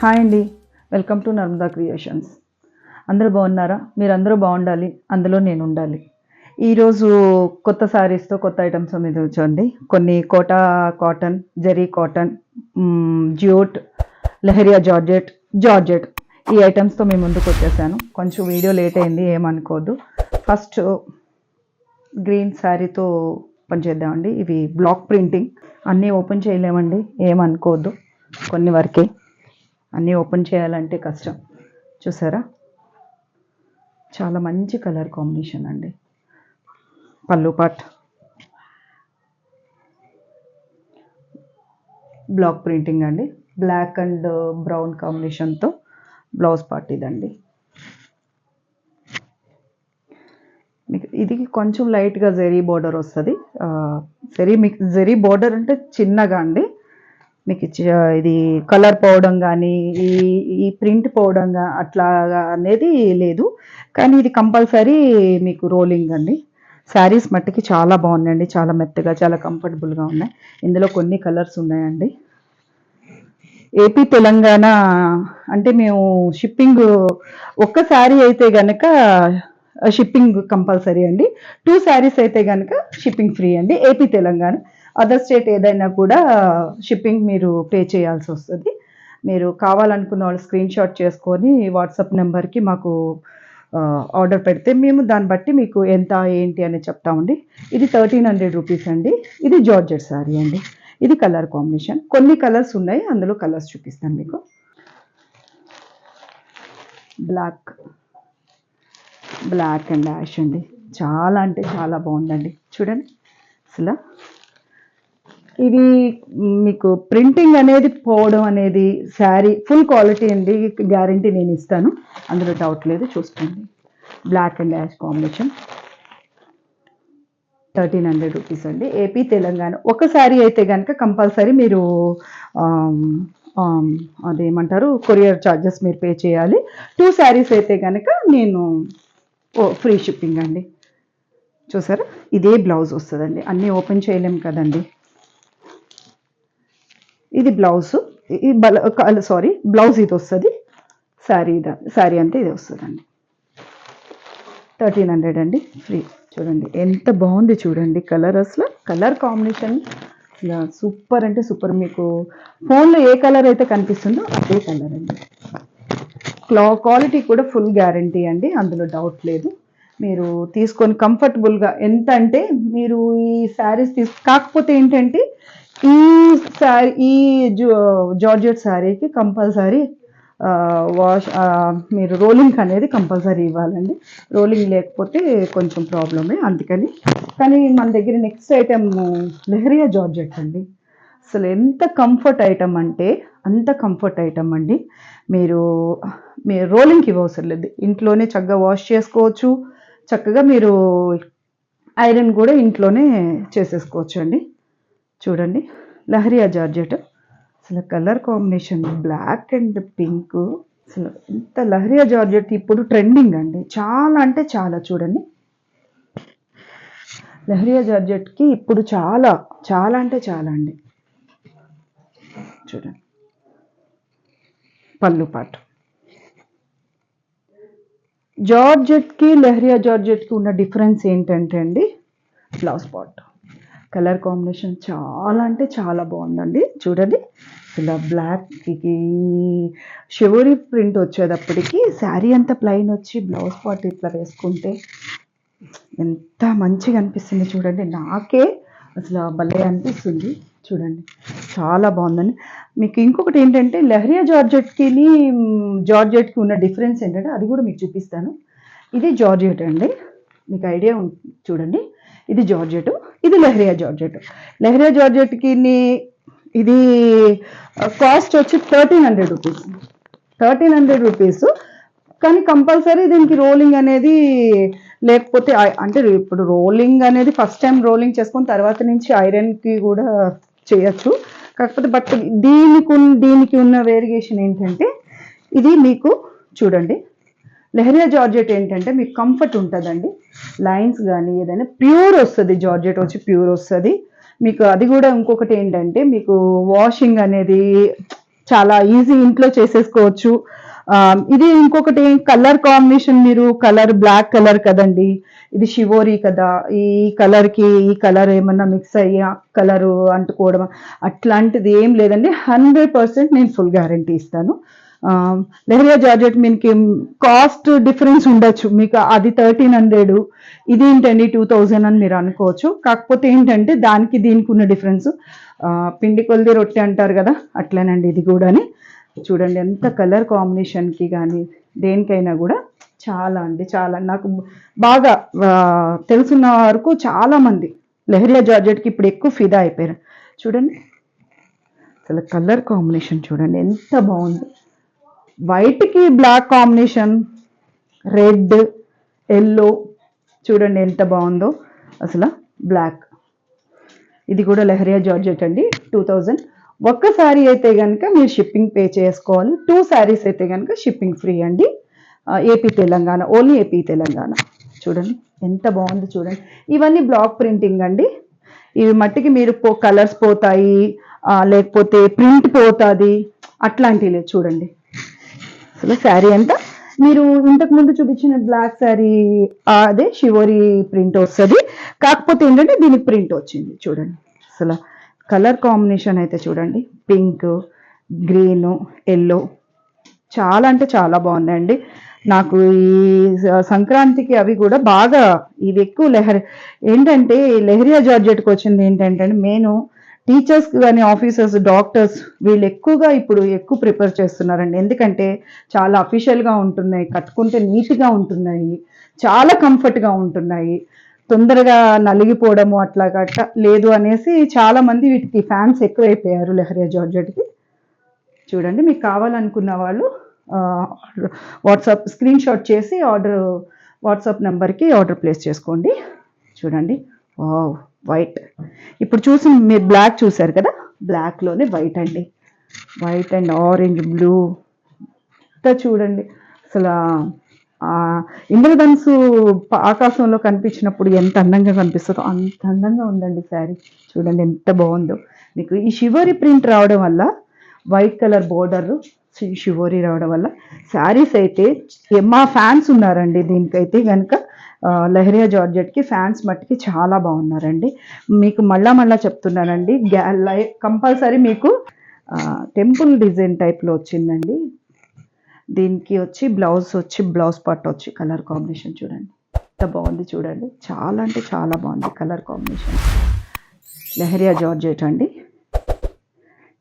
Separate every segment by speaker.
Speaker 1: Hi అండి, welcome to Narmada creations. అందరూ బాగున్నారా? మీరందరూ బాగుండాలి, అందులో నేను ఉండాలి. ఈరోజు కొత్త శారీస్తో కొత్త ఐటమ్స్ మీద వచ్చండి. కొన్ని Kota cotton, zari cotton, jute, lehariya georgette ఈ ఐటమ్స్తో మేము ముందుకు వచ్చేసాను. కొంచెం వీడియో లేట్ అయింది, ఏమనుకోవద్దు. ఫస్ట్ గ్రీన్ శారీతో పనిచేద్దామండి. ఇవి బ్లాక్ ప్రింటింగ్, అన్నీ ఓపెన్ చేయలేమండి, ఏమనుకోవద్దు. కొన్ని వరకే, అన్నీ ఓపెన్ చేయాలంటే కష్టం. చూసారా, చాలా మంచి కలర్ కాంబినేషన్ అండి. పళ్ళు పాట్ బ్లాక్ ప్రింటింగ్ అండి, బ్లాక్ అండ్ బ్రౌన్ కాంబినేషన్తో బ్లౌజ్ పార్ట్ ఇదండి. మీకు ఇది కొంచెం లైట్గా జెరీ బోర్డర్ వస్తుంది. జెరీ బోర్డర్ అంటే చిన్నగా అండి. మీకు ఇది కలర్ పోవడం కానీ ఈ ప్రింట్ పోవడం అట్లాగా అనేది లేదు, కానీ ఇది కంపల్సరీ మీకు రోలింగ్ అండి. శారీస్ మట్టికి చాలా బాగున్నాయండి, చాలా మెత్తగా, చాలా కంఫర్టబుల్గా ఉన్నాయి. ఇందులో కొన్ని కలర్స్ ఉన్నాయండి. ఏపీ తెలంగాణ అంటే మేము షిప్పింగ్, ఒక్క శారీ అయితే కనుక షిప్పింగ్ కంపల్సరీ అండి. 2 శారీస్ అయితే కనుక షిప్పింగ్ ఫ్రీ అండి. ఏపీ తెలంగాణ, అదర్ స్టేట్ ఏదైనా కూడా షిప్పింగ్ మీరు పే చేయాల్సి వస్తుంది. మీరు కావాలనుకున్న వాళ్ళు స్క్రీన్ షాట్ చేసుకొని వాట్సాప్ నెంబర్కి మాకు ఆర్డర్ పెడితే మేము దాన్ని బట్టి మీకు ఎంత ఏంటి అని చెప్తామండి. ఇది 1300 రూపీస్ అండి. ఇది జార్జెట్ శారీ అండి. ఇది కలర్ కాంబినేషన్, కొన్ని కలర్స్ ఉన్నాయి, అందులో కలర్స్ చూపిస్తాను మీకు. బ్లాక్ అండ్ యాష్ అండి, చాలా అంటే చాలా బాగుందండి. చూడండి అసలు ఇది మీకు ప్రింటింగ్ అనేది పోవడం అనేది, శారీ ఫుల్ క్వాలిటీ అండి, గ్యారంటీ నేను ఇస్తాను, అందులో డౌట్ లేదు. చూసుకోండి, black and ash combination, 1300 rupees అండి. ఏపీ తెలంగాణ. ఒక శారీ అయితే కనుక కంపల్సరీ మీరు అదేమంటారు, కొరియర్ ఛార్జెస్ మీరు పే చేయాలి. 2 శారీస్ అయితే కనుక నేను ఫ్రీ షిప్పింగ్ అండి. చూసారా, ఇదే బ్లౌజ్ వస్తుందండి, అన్నీ ఓపెన్ చేయలేం కదండి. ఇది బ్లౌజ్, బ్లౌజ్ ఇది వస్తుంది, శారీ అంతా ఇది వస్తుందండి. 1300 అండి, ఫ్రీ. చూడండి ఎంత బాగుంది, చూడండి కలర్, అసలు కలర్ కాంబినేషన్ సూపర్ అంటే సూపర్. మీకు ఫోన్లో ఏ కలర్ అయితే కనిపిస్తుందో అదే కలర్ అండి. క్వాలిటీ కూడా ఫుల్ గ్యారంటీ అండి, అందులో డౌట్ లేదు. మీరు తీసుకొని కంఫర్టబుల్గా, ఎంత అంటే మీరు ఈ శారీస్ కాకపోతే ఏంటంటే ఈ జార్జెట్ శారీకి కంపల్సరీ మీరు రోలింగ్ అనేది కంపల్సరీ ఇవ్వాలండి. రోలింగ్ లేకపోతే కొంచెం ప్రాబ్లమే, అందుకని. కానీ మన దగ్గర నెక్స్ట్ ఐటమ్ లెహరియా జార్జెట్ అండి. అసలు ఎంత కంఫర్ట్ ఐటమ్ అంటే అంత కంఫర్ట్ ఐటమ్ అండి. మీరు రోలింగ్కి ఇవ్వవసరం లేదు, ఇంట్లోనే చక్కగా వాష్ చేసుకోవచ్చు. చక్కగా మీరు ఐరన్ కూడా ఇంట్లోనే చేసేసుకోవచ్చు అండి. చూడండి, లెహరియా జార్జెట్, అసలు colour combination black and pink, అసలు ఇంత లెహరియా జార్జెట్ ఇప్పుడు ట్రెండింగ్ అండి, చాలా అంటే చాలా. చూడండి, లెహరియా జార్జెట్కి ఇప్పుడు చాలా చాలా అంటే చాలా అండి. చూడండి, పళ్ళు పాటు జార్జెట్కి లెహరియా జార్జెట్కి ఉన్న డిఫరెన్స్ ఏంటంటే అండి, బ్లౌజ్ పార్ట్ కలర్ కాంబినేషన్ చాలా అంటే చాలా బాగుందండి. చూడండి, ఇలా బ్లాక్కి షివరీ ప్రింట్ వచ్చేటప్పటికి శారీ అంతా ప్లెయిన్ వచ్చి బ్లౌజ్ పార్ట్ ఇట్లా వేసుకుంటే ఎంత మంచిగా అనిపిస్తుంది. చూడండి, నాకే అసలు భలే అనిపిస్తుంది. చూడండి, చాలా బాగుందండి. మీకు ఇంకొకటి ఏంటంటే లెహరియా జార్జెట్కి ఉన్న డిఫరెన్స్ ఏంటంటే అది కూడా మీకు చూపిస్తాను. ఇది జార్జెట్ అండి, మీకు ఐడియా చూడండి, ఇది జార్జెట్, ఇది లెహరియా జార్జెట్. లెహరియా జార్జెట్కి ఇది కాస్ట్ వచ్చి 1300 రూపీస్. 1300 రూపీస్, కానీ కంపల్సరీ దీనికి రోలింగ్ అనేది లేకపోతే, అంటే ఇప్పుడు రోలింగ్ అనేది ఫస్ట్ టైం రోలింగ్ చేసుకుని తర్వాత నుంచి ఐరన్కి కూడా చేయొచ్చు. కాకపోతే బట్ దీనికి ఉన్న వేరియేషన్ ఏంటంటే, ఇది మీకు చూడండి, లెహరియా జార్జెట్ ఏంటంటే మీకు కంఫర్ట్ ఉంటుందండి. లైన్స్ కానీ ఏదైనా ప్యూర్ వస్తుంది, జార్జెట్ వచ్చి ప్యూర్ వస్తుంది మీకు. అది కూడా ఇంకొకటి ఏంటంటే మీకు వాషింగ్ అనేది చాలా ఈజీ, ఇంట్లో చేసేసుకోవచ్చు. ఇది ఇంకొకటి కలర్ కాంబినేషన్, మీరు కలర్ బ్లాక్ కలర్ కదండి, ఇది షివోరీ కదా, ఈ కలర్ కి ఈ కలర్ ఏమన్నా మిక్స్ అయ్యి ఆ కలర్ అంటుకోవడం అట్లాంటిది ఏం లేదండి. 100% నేను ఫుల్ గ్యారంటీ ఇస్తాను. లెహరియా జార్జెట్ మీకు కాస్ట్ డిఫరెన్స్ ఉండొచ్చు, మీకు అది 1300, ఇది ఏంటండి 2000 అని మీరు అనుకోవచ్చు. కాకపోతే ఏంటంటే దానికి దీనికి ఉన్న డిఫరెన్స్ పిండి కొలిది రొట్టె అంటారు కదా, అట్లనండి ఇది కూడాని. చూడండి ఎంత కలర్ కాంబినేషన్కి కానీ దేనికైనా కూడా చాలా అంటే చాలా, నాకు బాగా తెలుసున్న వరకు చాలా మంది లెహరియా జార్జెట్కి ఇప్పుడు ఎక్కువ ఫిదా అయిపోయారు. చూడండి అసలు కలర్ కాంబినేషన్ చూడండి ఎంత బాగుంది. వైట్కి బ్లాక్ కాంబినేషన్, రెడ్, ఎల్లో, చూడండి ఎంత బాగుందో అసలు. బ్లాక్, ఇది కూడా లెహరియా జార్జెట్ అండి, 2000. ఒక్క శారీ అయితే కనుక మీరు షిప్పింగ్ పే చేసుకోవాలి. 2 శారీస్ అయితే కనుక షిప్పింగ్ ఫ్రీ అండి. AP Telangana, only AP Telangana. చూడండి ఎంత బాగుంది చూడండి. ఇవన్నీ బ్లాక్ ప్రింటింగ్ అండి. ఇవి మట్టికి మీరు కలర్స్ పోతాయి, లేకపోతే ప్రింట్ పోతుంది, అట్లాంటివి లేదు. చూడండి అసలు శారీ అంతా మీరు ఇంతకు ముందు చూపించిన బ్లాక్ శారీ అదే షివోరీ ప్రింట్ వస్తుంది, కాకపోతే ఏంటంటే దీనికి ప్రింట్ వచ్చింది. చూడండి అసలు కలర్ కాంబినేషన్ అయితే చూడండి, పింక్, గ్రీను, ఎల్లో, చాలా అంటే చాలా బాగుందండి. నాకు ఈ సంక్రాంతికి అవి కూడా బాగా ఇవి ఎక్కువ ఏంటంటే లెహరియా జార్జెట్కి వచ్చింది ఏంటంటే మెయిన్ టీచర్స్ కానీ ఆఫీసర్స్, డాక్టర్స్ వీళ్ళు ఎక్కువగా ఇప్పుడు ఎక్కువ ప్రిపేర్ చేస్తున్నారండి. ఎందుకంటే చాలా అఫీషియల్గా ఉంటున్నాయి, కట్టుకుంటే నీట్గా ఉంటున్నాయి, చాలా కంఫర్ట్గా ఉంటున్నాయి, తొందరగా నలిగిపోవడము అట్లా గట్ట లేదు అనేసి చాలా మంది వీటికి ఫ్యాన్స్ ఎక్కువైపోయారు లెహరియా జార్జెట్కి. చూడండి మీకు కావాలనుకున్న వాళ్ళు వాట్సాప్ స్క్రీన్ షాట్ చేసి వాట్సాప్ నెంబర్కి ఆర్డర్ ప్లేస్ చేసుకోండి. చూడండి వావ్, వైట్. ఇప్పుడు చూసి మీరు బ్లాక్ చూసారు కదా, బ్లాక్లోనే వైట్ అండి, వైట్ అండ్ ఆరెంజ్, బ్లూ. చూడండి అసలు ఇంద్రధనుసు ఆకాశంలో కనిపించినప్పుడు ఎంత అందంగా కనిపిస్తుందో అంత అందంగా ఉందండి శారీ. చూడండి ఎంత బాగుందో. మీకు ఈ షివోరీ ప్రింట్ రావడం వల్ల, వైట్ కలర్ బోర్డర్ షివోరీ రావడం వల్ల శారీస్ అయితే మా ఫ్యాన్స్ ఉన్నారండి. దీనికైతే కనుక లెహరియా జార్జెట్కి ఫ్యాన్స్ మట్టికి చాలా బాగున్నారండి. మీకు మళ్ళా చెప్తున్నానండి, కంపల్సరీ మీకు టెంపుల్ డిజైన్ టైప్లో వచ్చిందండి. దీనికి వచ్చి బ్లౌజ్ పార్ట్ వచ్చి కలర్ కాంబినేషన్ చూడండి ఎంత బాగుంది. చూడండి చాలా అంటే చాలా బాగుంది కలర్ కాంబినేషన్. లెహరియా జార్జెట్ అండి,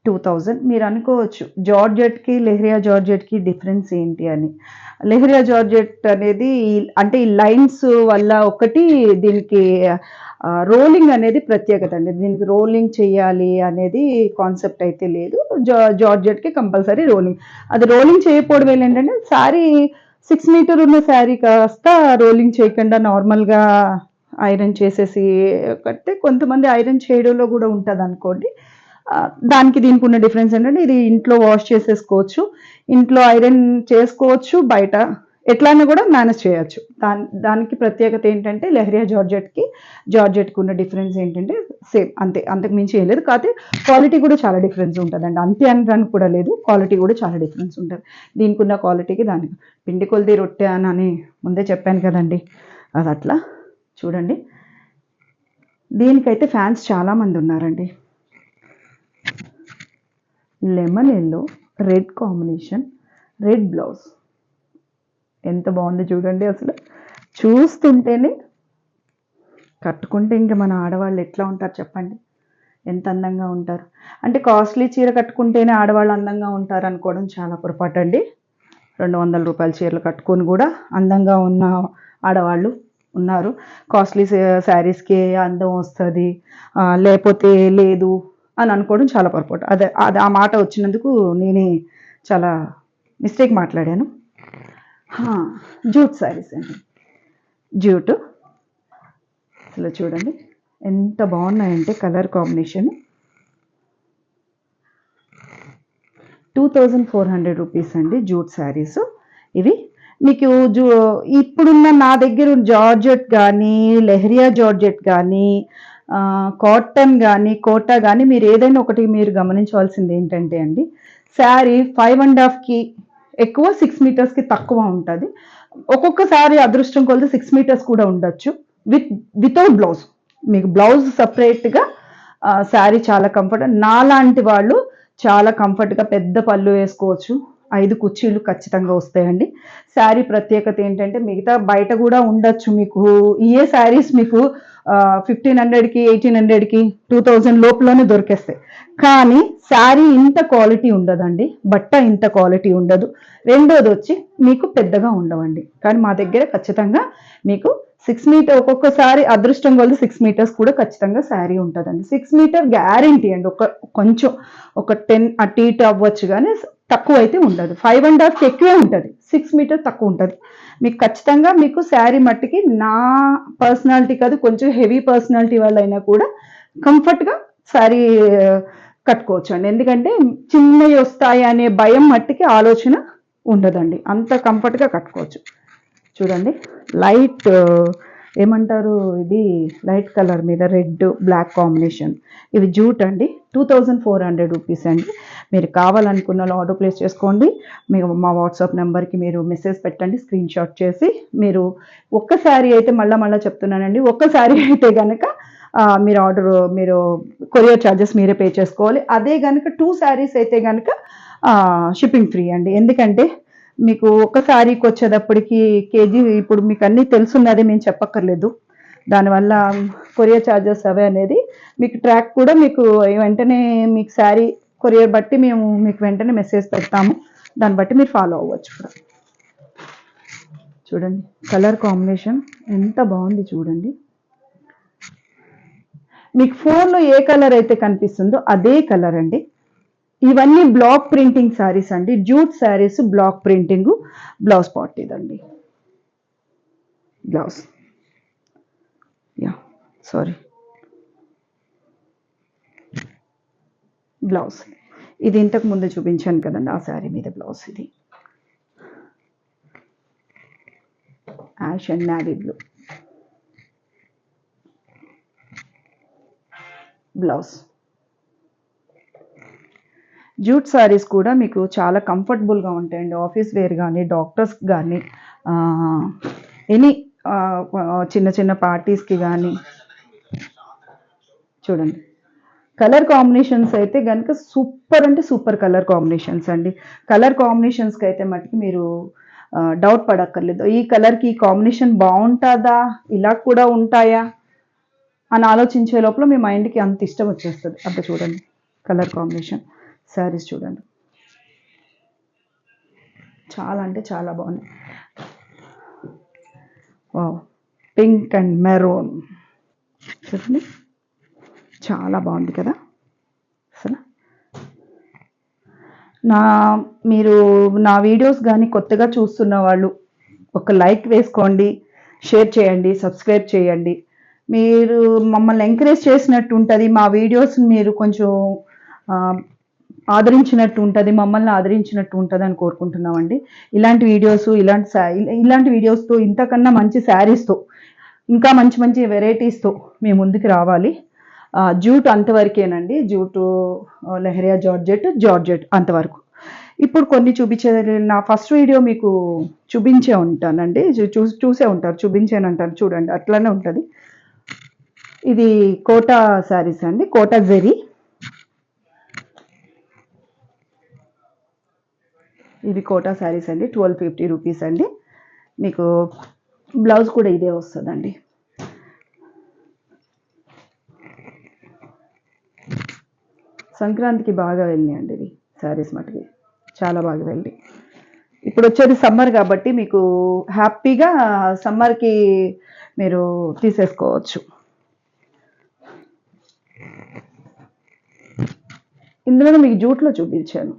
Speaker 1: 2000. మీరు అనుకోవచ్చు జార్జెట్కి లెహరియా జార్జెట్కి డిఫరెన్స్ ఏంటి అని. లెహరియా జార్జెట్ అనేది అంటే ఈ లైన్స్ వల్ల ఒకటి, దీనికి రోలింగ్ అనేది ప్రత్యేకత అండి. దీనికి రోలింగ్ చేయాలి అనేది కాన్సెప్ట్ అయితే లేదు. జార్జెట్కి కంపల్సరీ రోలింగ్. అది రోలింగ్ చేయకపోవడం ఏంటంటే శారీ 6 మీటర్ ఉన్న శారీ కాస్త రోలింగ్ చేయకుండా నార్మల్గా ఐరన్ చేసేసి కడితే కొంతమంది ఐరన్ చేయడంలో కూడా ఉంటుంది అనుకోండి. దానికి దీనికి ఉన్న డిఫరెన్స్ ఏంటంటే ఇది ఇంట్లో వాష్ చేసేసుకోవచ్చు, ఇంట్లో ఐరన్ చేసుకోవచ్చు, బయట ఎట్లయినా కూడా మేనేజ్ చేయొచ్చు. దానికి ప్రత్యేకత ఏంటంటే లెహరియా జార్జెట్కి ఉన్న డిఫరెన్స్ ఏంటంటే సేమ్ అంతే, అంతకు మించి ఏం లేదు. కాకపోతే క్వాలిటీ కూడా చాలా డిఫరెన్స్ ఉంటుందండి. అంతే అనడానికి కూడా లేదు, క్వాలిటీ కూడా చాలా డిఫరెన్స్ ఉంటుంది. దీనికి ఉన్న క్వాలిటీకి దానికి. పిండి కొలిది రొట్టె అని ముందే చెప్పాను కదండి, అది అట్లా. చూడండి దీనికైతే ఫ్యాన్స్ చాలామంది ఉన్నారండి. Lemon yellow, red combination, red blouse ఎంత బాగుంది చూడండి. అసలు చూస్తుంటేనే, కట్టుకుంటే ఇంకా మన ఆడవాళ్ళు ఎట్లా ఉంటారు చెప్పండి, ఎంత అందంగా ఉంటారు. అంటే కాస్ట్లీ చీర కట్టుకుంటేనే ఆడవాళ్ళు అందంగా ఉంటారు అనుకోవడం చాలా పొరపాటు అండి. 200 రూపాయల చీరలు కట్టుకొని కూడా అందంగా ఉన్న ఆడవాళ్ళు ఉన్నారు. కాస్ట్లీ శారీస్కి అందం వస్తుంది లేకపోతే లేదు అని అనుకోవడం చాలా పొరపాటు. అదే ఆ మాట వచ్చినందుకు నేనే చాలా మిస్టేక్ మాట్లాడాను. జూట్ శారీస్ అండి, జూట్. అసలు చూడండి ఎంత బాగున్నాయంటే కలర్ కాంబినేషన్. 2400 రూపీస్ అండి జూట్ శారీస్ ఇవి. మీకు ఇప్పుడున్న నా దగ్గర జార్జెట్ కానీ, లెహరియా జార్జెట్ కానీ, కాటన్ కానీ, కోటా కానీ, మీరు ఏదైనా ఒకటి మీరు గమనించవలసింది ఏంటంటే అండి, శారీ 5.5కి ఎక్కువ, 6 మీటర్స్కి తక్కువ ఉంటుంది. ఒక్కొక్కసారి అదృష్టం కొలిది 6 మీటర్స్ కూడా ఉండొచ్చు వితౌట్ బ్లౌజ్. మీకు బ్లౌజ్ సపరేట్గా శారీ చాలా కంఫర్ట్. నాలాంటి వాళ్ళు చాలా కంఫర్ట్గా పెద్ద పళ్ళు వేసుకోవచ్చు. 5 కుర్చీలు ఖచ్చితంగా వస్తాయండి. శారీ ప్రత్యేకత ఏంటంటే మిగతా బయట కూడా ఉండొచ్చు మీకు ఏ శారీస్ మీకు 1500కి 1800కి 2000 లోపలనే దొరికేస్తాయి. కానీ శారీ ఇంత క్వాలిటీ ఉండదండి, బట్ట ఇంత క్వాలిటీ ఉండదు. రెండోది వచ్చి మీకు పెద్దగా ఉండవండి. కానీ మా దగ్గర ఖచ్చితంగా మీకు 6 మీటర్, ఒక్కొక్కసారి అదృష్టం కొలిది 6 మీటర్స్ కూడా ఖచ్చితంగా శారీ ఉంటుందండి. 6 మీటర్ గ్యారంటీ అండి. కొంచెం ఒక 10 అటు ఇటు అవ్వచ్చు, కానీ తక్కువ అయితే ఉండదు. 5.5కి ఎక్కువే ఉంటుంది, 6 మీటర్ తక్కువ ఉంటుంది. మీకు ఖచ్చితంగా మీకు శారీ మట్టికి నా పర్సనాలిటీ కాదు, కొంచెం హెవీ పర్సనాలిటీ వాళ్ళైనా కూడా కంఫర్ట్గా శారీ కట్టుకోవచ్చు అండి. ఎందుకంటే చిన్నవి వస్తాయి అనే భయం మట్టికి ఆలోచన ఉండదండి, అంత కంఫర్ట్గా కట్టుకోవచ్చు. చూడండి, లైట్ ఏమంటారు, ఇది లైట్ కలర్ మీద రెడ్ బ్లాక్ కాంబినేషన్. ఇవి జూట్ అండి. 2400 రూపీస్ అండి. మీరు కావాలనుకున్న వాళ్ళు ఆర్డర్ ప్లేస్ చేసుకోండి. మీకు మా వాట్సాప్ నెంబర్కి మీరు మెసేజ్ పెట్టండి, స్క్రీన్ షాట్ చేసి. మీరు ఒక్కసారి అయితే మళ్ళీ చెప్తున్నానండి, ఒక్కసారి అయితే కనుక మీరు కొరియర్ ఛార్జెస్ మీరే పే చేసుకోవాలి. అదే కనుక 2 శారీస్ అయితే కనుక షిప్పింగ్ ఫ్రీ అండి. ఎందుకంటే మీకు ఒక శారీకి వచ్చేటప్పటికి కేజీ, ఇప్పుడు మీకు అన్నీ తెలుసున్నది, మేము చెప్పక్కర్లేదు. దానివల్ల కొరియర్ ఛార్జెస్ అవే అనేది మీకు ట్రాక్ కూడా మీకు వెంటనే మీకు శారీ కొరియర్ బట్టి మేము మీకు వెంటనే మెసేజ్ పెడతాము, దాన్ని బట్టి మీరు ఫాలో అవ్వచ్చు కూడా. చూడండి, కలర్ కాంబినేషన్ ఎంత బాగుంది చూడండి. మీకు ఫోన్లో ఏ కలర్ అయితే కనిపిస్తుందో అదే కలర్ అండి. ఇవన్నీ బ్లాక్ ప్రింటింగ్ శారీస్ అండి, jute saris, block printing. Blouse part ఇదండి, బ్లౌజ్. బ్లౌజ్ ఇది ఇంతకు ముందు చూపించాను కదండి, ఆ శారీ మీద బ్లౌజ్. ఇది ash and navy blue blouse. Jute saris కూడా మీకు చాలా కంఫర్టబుల్గా ఉంటాయండి. ఆఫీస్ వేర్ కానీ, డాక్టర్స్ కానీ, ఎనీ చిన్న చిన్న పార్టీస్కి కానీ. చూడండి, కలర్ కాంబినేషన్స్ అయితే కనుక సూపర్ అంటే సూపర్ కలర్ కాంబినేషన్స్ అండి. కలర్ కాంబినేషన్స్కి అయితే మటుకు మీరు డౌట్ పడక్కర్లేదు. ఈ కలర్కి ఈ కాంబినేషన్ బాగుంటుందా, ఇలా కూడా ఉంటాయా అని ఆలోచించే లోపల మీ మైండ్కి అంత ఇష్టం వచ్చేస్తుంది. అప్పుడు చూడండి కలర్ కాంబినేషన్ శారీస్ చూడండి, చాలా అంటే చాలా బాగున్నాయి. వావ్, పింక్ అండ్ మెరూన్ చూడండి, చాలా బాగుంది కదా అసలు. మీరు నా వీడియోస్ కానీ కొత్తగా చూస్తున్న వాళ్ళు ఒక లైక్ వేసుకోండి, షేర్ చేయండి, సబ్స్క్రైబ్ చేయండి. మీరు మమ్మల్ని ఎంకరేజ్ చేసినట్టు ఉంటుంది, మా వీడియోస్ మీరు కొంచెం ఆదరించినట్టు ఉంటుంది, మమ్మల్ని ఆదరించినట్టు ఉంటుంది అని కోరుకుంటున్నామండి. ఇలాంటి వీడియోస్, ఇలాంటి వీడియోస్తో, ఇంతకన్నా మంచి శారీస్తో, ఇంకా మంచి మంచి వెరైటీస్తో మేము ముందుకు రావాలి. జూట్ అంతవరకేనండి, జూటు, లెహరియా జార్జెట్ అంతవరకు. ఇప్పుడు కొన్ని నా ఫస్ట్ వీడియో మీకు చూపించే ఉంటానండి, చూసే ఉంటారు, చూపించానంటారు చూడండి, అట్లానే ఉంటుంది. ఇది కోటా శారీస్ అండి, కోటా జెరీ. ఇవి కోటా శారీస్ అండి, 1250 రూపీస్ అండి. మీకు బ్లౌజ్ కూడా ఇదే వస్తుందండి. సంక్రాంతికి బాగా వెళ్ళినాయండి ఇవి శారీస్ మటుకి, చాలా బాగా వెళ్ళి. ఇప్పుడు వచ్చేది సమ్మర్ కాబట్టి మీకు హ్యాపీగా సమ్మర్కి మీరు తీసేసుకోవచ్చు. ఇందులో మీకు జూట్లో చూపించాను,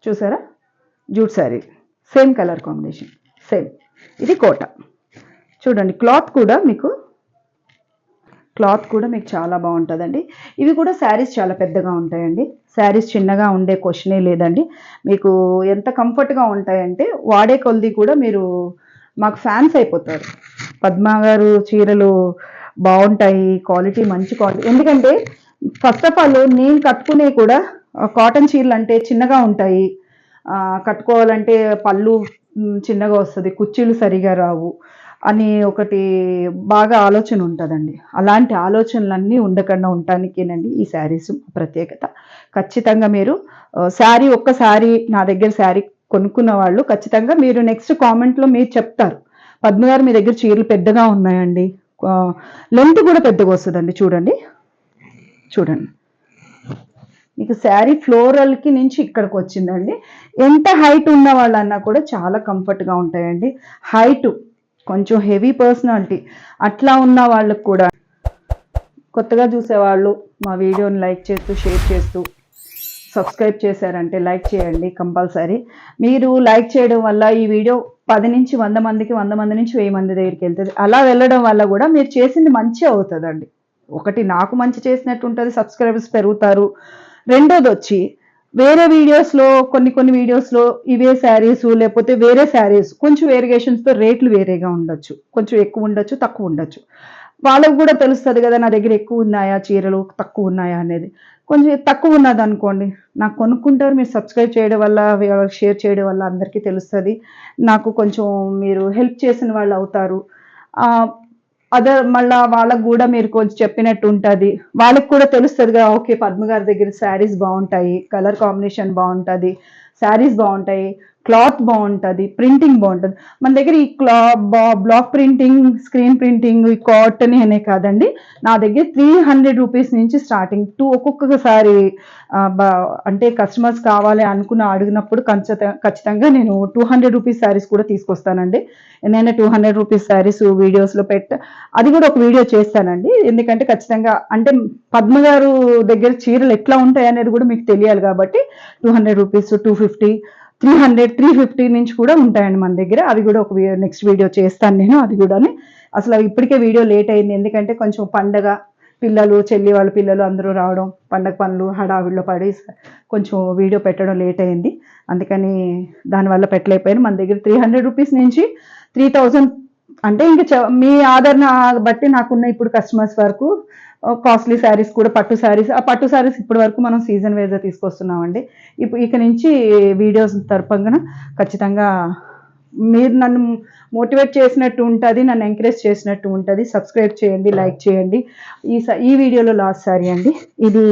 Speaker 1: చూసారా, jute sari, same colour combination, same. ఇది కోట. చూడండి, క్లాత్ కూడా మీకు చాలా బాగుంటుందండి. ఇవి కూడా శారీస్ చాలా పెద్దగా ఉంటాయండి. శారీస్ చిన్నగా ఉండే క్వశ్చనే లేదండి. మీకు ఎంత కంఫర్ట్గా ఉంటాయంటే వాడే కొలది కూడా మీరు మాకు ఫ్యాన్స్ అయిపోతారు. పద్మ గారు చీరలు బాగుంటాయి, క్వాలిటీ మంచి క్వాలిటీ. ఎందుకంటే ఫస్ట్ ఆఫ్ ఆల్ నేను కట్టుకునే కూడా కాటన్ చీరలు అంటే చిన్నగా ఉంటాయి, కట్టుకోవాలంటే పళ్ళు చిన్నగా వస్తుంది, కుర్చీలు సరిగా రావు అని ఒకటి బాగా ఆలోచన ఉంటుందండి. అలాంటి ఆలోచనలన్నీ ఉండకుండా ఉండటానికేనండి ఈ శారీస్ ప్రత్యేకత. ఖచ్చితంగా మీరు శారీ ఒక్కసారి నా దగ్గర శారీ కొనుక్కున్న వాళ్ళు ఖచ్చితంగా మీరు నెక్స్ట్ కామెంట్లో మీరు చెప్తారు, పద్మ గారు మీ దగ్గర చీరలు పెద్దగా ఉన్నాయండి, లెంత్ కూడా పెద్దగా వస్తుందండి. చూడండి చూడండి, మీకు శారీ ఫ్లోరల్కి నుంచి ఇక్కడికి వచ్చిందండి. ఎంత హైట్ ఉన్న వాళ్ళన్నా కూడా చాలా కంఫర్ట్గా ఉంటాయండి. హైట్ కొంచెం హెవీ పర్సనాలిటీ అట్లా ఉన్న వాళ్ళకు కూడా, కొత్తగా చూసేవాళ్ళు మా వీడియోని లైక్ చేస్తూ షేర్ చేస్తూ సబ్స్క్రైబ్ చేశారంటే లైక్ చేయండి కంపల్సరీ. మీరు లైక్ చేయడం వల్ల ఈ వీడియో 10 నుంచి 100 మందికి, 100 మంది నుంచి 1000 మంది దగ్గరికి వెళ్తుంది. అలా వెళ్ళడం వల్ల కూడా మీరు చేసింది మంచి అవుతుందండి. ఒకటి నాకు మంచి చేసినట్టు ఉంటుంది, సబ్స్క్రైబర్స్ పెరుగుతారు. రెండోది వచ్చి వేరే వీడియోస్లో కొన్ని వీడియోస్లో ఇవే శారీస్ లేకపోతే వేరే శారీస్ కొంచెం వేరియేషన్స్తో రేట్లు వేరేగా ఉండొచ్చు, కొంచెం ఎక్కువ ఉండొచ్చు, తక్కువ ఉండొచ్చు. వాళ్ళకు కూడా తెలుస్తుంది కదా నా దగ్గర ఎక్కువ ఉన్నాయా చీరలు, తక్కువ ఉన్నాయా అనేది. కొంచెం తక్కువ ఉన్నది అనుకోండి, నాకు కొనుక్కుంటారు, మీరు సబ్స్క్రైబ్ చేయడం వల్ల, షేర్ చేయడం వల్ల అందరికీ తెలుస్తుంది, నాకు కొంచెం మీరు హెల్ప్ చేసిన వాళ్ళు అవుతారు. మళ్ళీ వాళ్ళకు కూడా మీరు కొంచెం చెప్పినట్టు ఉంటుంది, వాళ్ళకి కూడా తెలుస్తుందిగా, ఓకే పద్మ గారి దగ్గర శారీస్ బాగుంటాయి, కలర్ కాంబినేషన్ బాగుంటుంది, శారీస్ బాగుంటాయి, క్లాత్ బాగుంటుంది, ప్రింటింగ్ బాగుంటుంది. మన దగ్గర ఈ బ్లాక్ ప్రింటింగ్, స్క్రీన్ ప్రింటింగ్, ఈ కాటన్ అనే కాదండి, నా దగ్గర 300 రూపీస్ నుంచి స్టార్టింగ్ ఒక్కొక్కసారి అంటే కస్టమర్స్ కావాలి అనుకున్న అడిగినప్పుడు ఖచ్చితంగా నేను 200 రూపీస్ శారీస్ కూడా తీసుకొస్తానండి. నేను 200 రూపీస్ శారీస్ వీడియోస్లో అది కూడా ఒక వీడియో చేస్తానండి. ఎందుకంటే ఖచ్చితంగా అంటే పద్మ గారు దగ్గర చీరలు ఎట్లా ఉంటాయి అనేది కూడా మీకు తెలియాలి కాబట్టి 200 రూపీస్, 250, 300, 350 నుంచి కూడా ఉంటాయండి మన దగ్గర. అవి కూడా ఒక నెక్స్ట్ వీడియో చేస్తాను నేను. అది కూడా అసలు ఇప్పటికే వీడియో లేట్ అయింది, ఎందుకంటే కొంచెం పండగ, పిల్లలు, చెల్లి వాళ్ళ పిల్లలు అందరూ రావడం, పండగ పనులు హడావిడిలో పడి కొంచెం వీడియో పెట్టడం లేట్ అయింది, అందుకని దానివల్ల పెట్టలేకపోయాను. మన దగ్గర 300 రూపీస్ నుంచి 3000 అంటే ఇంకా మీ ఆదరణ బట్టి నాకున్న ఇప్పుడు కస్టమర్స్ వరకు కాస్ట్లీ శారీస్ కూడా, పట్టు శారీస్ ఇప్పటి వరకు మనం సీజన్ వైజ్గా తీసుకొస్తున్నామండి. ఇక నుంచి వీడియోస్ తరపున ఖచ్చితంగా మీరు నన్ను మోటివేట్ చేసినట్టు ఉంటుంది, నన్ను ఎంకరేజ్ చేసినట్టు ఉంటుంది. సబ్స్క్రైబ్ చేయండి, లైక్ చేయండి. ఈ వీడియోలో లాస్ట్ శారీ అండి, ఇది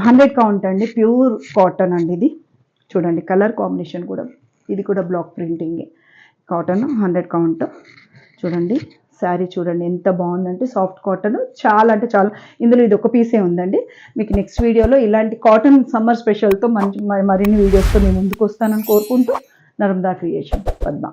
Speaker 1: 100 కౌంట్ అండి, ప్యూర్ కాటన్ అండి. ఇది చూడండి, కలర్ కాంబినేషన్ కూడా, ఇది కూడా బ్లాక్ ప్రింటింగ్ కాటన్ 100 కౌంట్. చూడండి శారీ చూడండి ఎంత బాగుందంటే, సాఫ్ట్ కాటన్, చాలా అంటే చాలా. ఇందులో ఇది ఒక పీసే ఉందండి. మీకు నెక్స్ట్ వీడియోలో ఇలాంటి కాటన్ సమ్మర్ స్పెషల్తో మరిన్ని వీడియోస్తో నేను ముందుకు వస్తానని కోరుకుంటూ, నర్మదా క్రియేషన్, పద్మ.